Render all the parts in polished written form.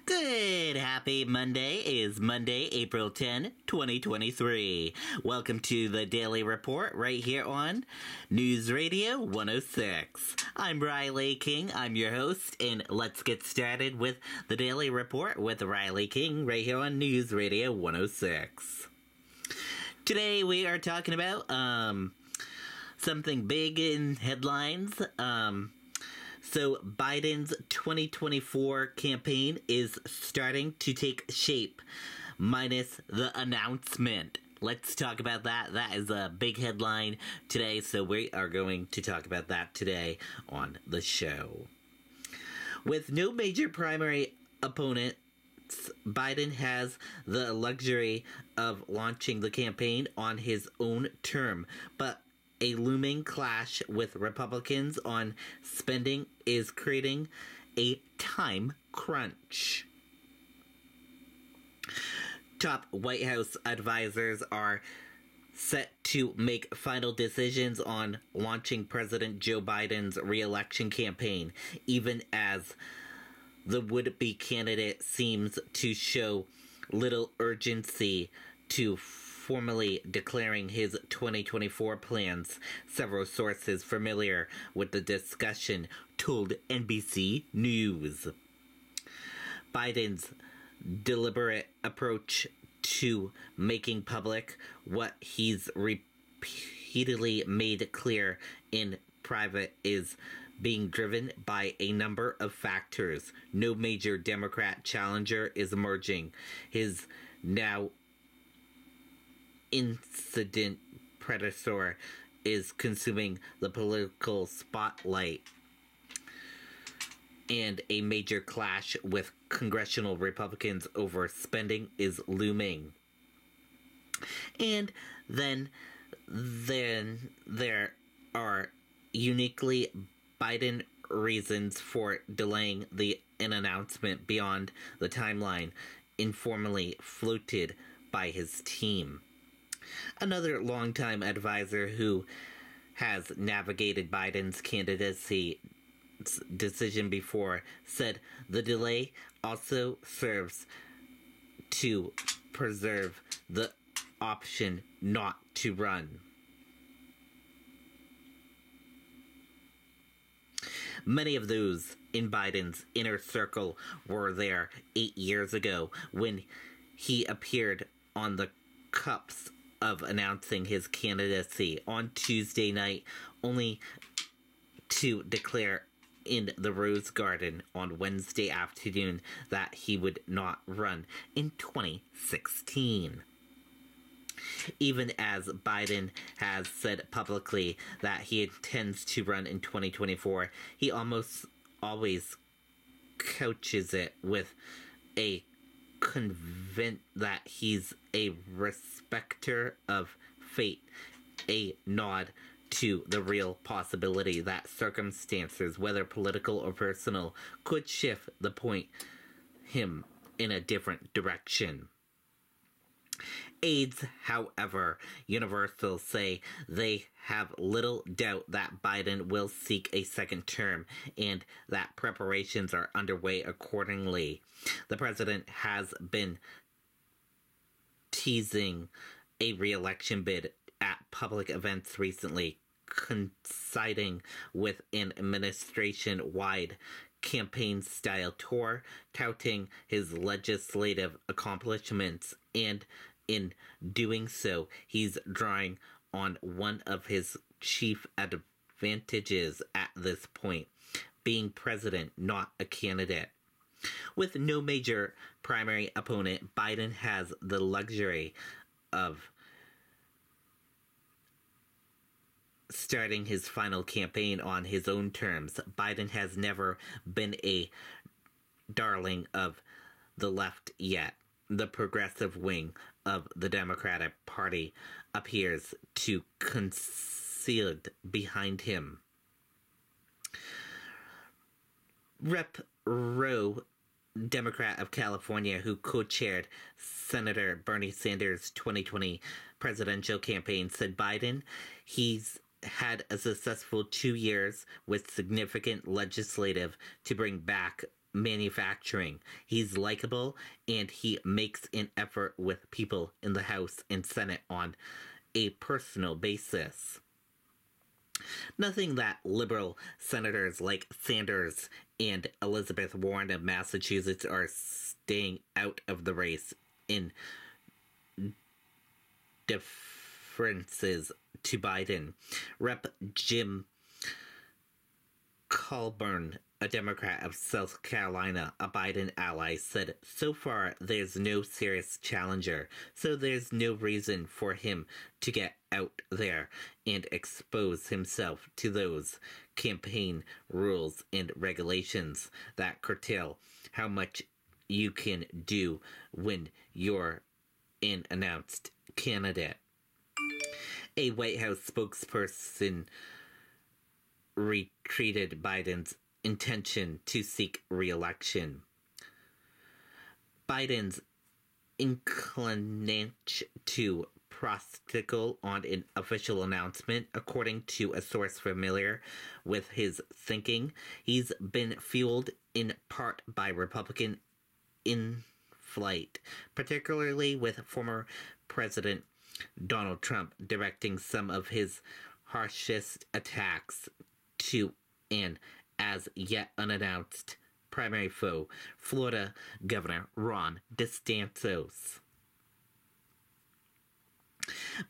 Good happy Monday is Monday, April 10, 2023. Welcome to the Daily Report right here on News Radio 106. I'm Riley King, I'm your host, and let's get started with the Daily Report with Riley King right here on News Radio 106. Today we are talking about something big in headlines. So Biden's 2024 campaign is starting to take shape, minus the announcement. Let's talk about that. That is a big headline today, so we are going to talk about that today on the show. With no major primary opponents, Biden has the luxury of launching the campaign on his own term, but a looming clash with Republicans on spending is creating a time crunch. Top White House advisors are set to make final decisions on launching President Joe Biden's re-election campaign, even as the would-be candidate seems to show little urgency to formally declaring his 2024 plans. Several sources familiar with the discussion told NBC News. Biden's deliberate approach to making public what he's repeatedly made clear in private is being driven by a number of factors. No major Democrat challenger is emerging. His now incident predecessor is consuming the political spotlight, and a major clash with congressional Republicans over spending is looming. And then there are uniquely Biden reasons for delaying an announcement beyond the timeline informally floated by his team. Another longtime advisor who has navigated Biden's candidacy decision before said the delay also serves to preserve the option not to run. Many of those in Biden's inner circle were there 8 years ago when he appeared on the cusp of announcing his candidacy on Tuesday night, only to declare in the Rose Garden on Wednesday afternoon that he would not run in 2016. Even as Biden has said publicly that he intends to run in 2024, he almost always couches it with a convinced that he's a respecter of fate, a nod to the real possibility that circumstances, whether political or personal, could shift the point him in a different direction. Aides, however, universal say they have little doubt that Biden will seek a second term and that preparations are underway accordingly. The president has been teasing a re-election bid at public events recently, coinciding with an administration-wide campaign-style tour, touting his legislative accomplishments, and in doing so, he's drawing on one of his chief advantages at this point, being president, not a candidate. With no major primary opponent, Biden has the luxury of starting his final campaign on his own terms. Biden has never been a darling of the left yet. The progressive wing of the Democratic Party appears to concealed behind him. Rep. Rowe, Democrat of California, who co-chaired Senator Bernie Sanders' 2020 presidential campaign, said Biden, he's had a successful 2 years with significant legislative to bring back manufacturing. He's likable, and he makes an effort with people in the House and Senate on a personal basis. Nothing that liberal senators like Sanders and Elizabeth Warren of Massachusetts are staying out of the race in differences to Biden. Rep. Jim Colburn, a Democrat of South Carolina, a Biden ally, said, "So far, there's no serious challenger, so there's no reason for him to get out there and expose himself to those campaign rules and regulations that curtail how much you can do when you're an announced candidate." A White House spokesperson retreated Biden's intention to seek re-election. Biden's inclination to practical on an official announcement, according to a source familiar with his thinking. He's been fueled in part by Republican in-flight, particularly with former President Donald Trump directing some of his harshest attacks to an as yet unannounced primary foe, Florida Governor Ron DeSantis.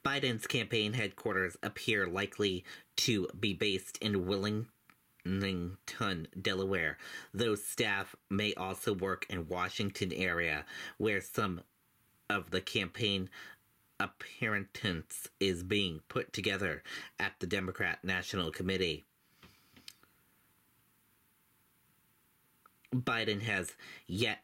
Biden's campaign headquarters appear likely to be based in Wilmington, Delaware, though staff may also work in Washington area, where some of the campaign apparatus is being put together at the Democrat National Committee. Biden has yet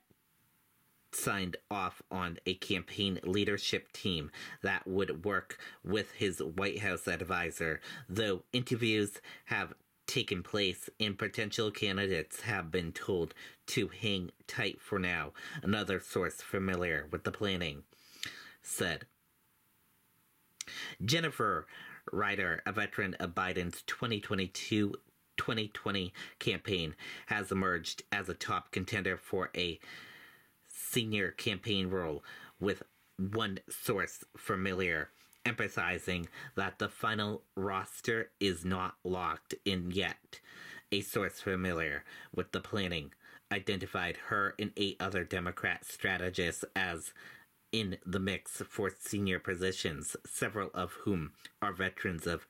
signed off on a campaign leadership team that would work with his White House advisor, though interviews have taken place and potential candidates have been told to hang tight for now, another source familiar with the planning said. Jennifer Ryder, a veteran of Biden's 2020 campaign, has emerged as a top contender for a senior campaign role, with one source familiar emphasizing that the final roster is not locked in yet. A source familiar with the planning identified her and 8 other Democrat strategists as in the mix for senior positions, several of whom are veterans of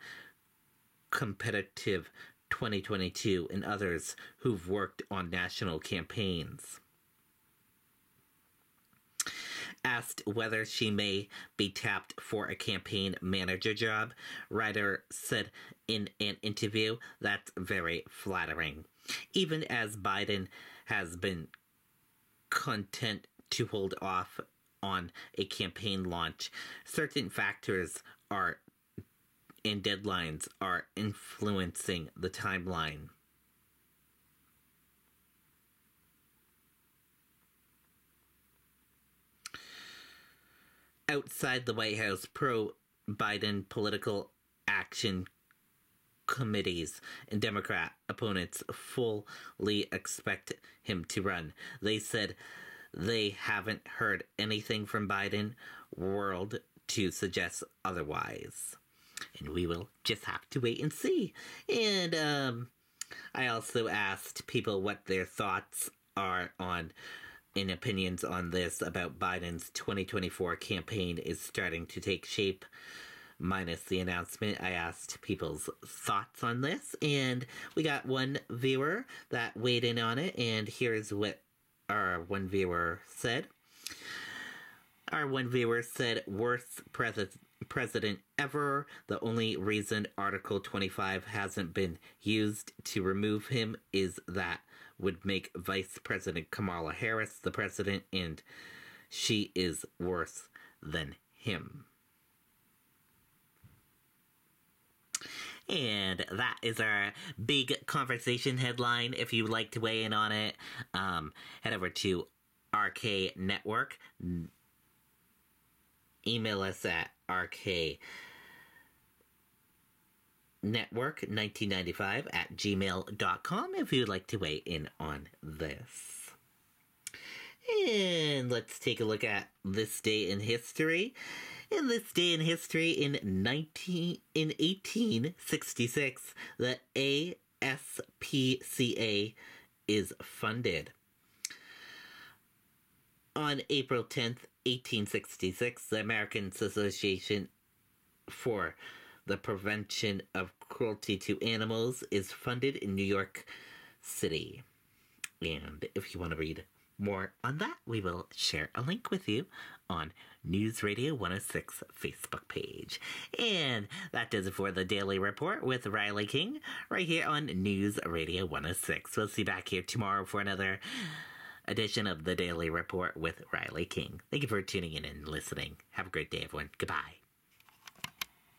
competitive 2022 and others who've worked on national campaigns. Asked whether she may be tapped for a campaign manager job, Ryder said in an interview, "That's very flattering." Even as Biden has been content to hold off on a campaign launch, certain factors and deadlines are influencing the timeline. Outside the White House, pro-Biden political action committees and Democrat opponents fully expect him to run. They said they haven't heard anything from Biden world to suggest otherwise. And we will just have to wait and see. And I also asked people what their thoughts are on and opinions on this about Biden's 2024 campaign is starting to take shape. Minus the announcement, I asked people's thoughts on this, and we got one viewer that weighed in on it, and here's what our one viewer said. Our one viewer said, "Worst president ever. The only reason Article 25 hasn't been used to remove him is that would make Vice President Kamala Harris the president, and she is worse than him." And that is our big conversation headline. If you'd like to weigh in on it, head over to RK Network. Email us at rknetwork1995 at gmail.com if you'd like to weigh in on this. And let's take a look at this day in history. In this day in history, in 1866, the ASPCA is funded. On April 10th, 1866, the American Association for the Prevention of Cruelty to Animals is funded in New York City. And if you want to read more on that, we will share a link with you on News Radio 106 Facebook page. And that does it for the Daily Report with Riley King right here on News Radio 106. We'll see you back here tomorrow for another edition of the Daily Report with Riley King. Thank you for tuning in and listening. Have a great day, everyone. Goodbye.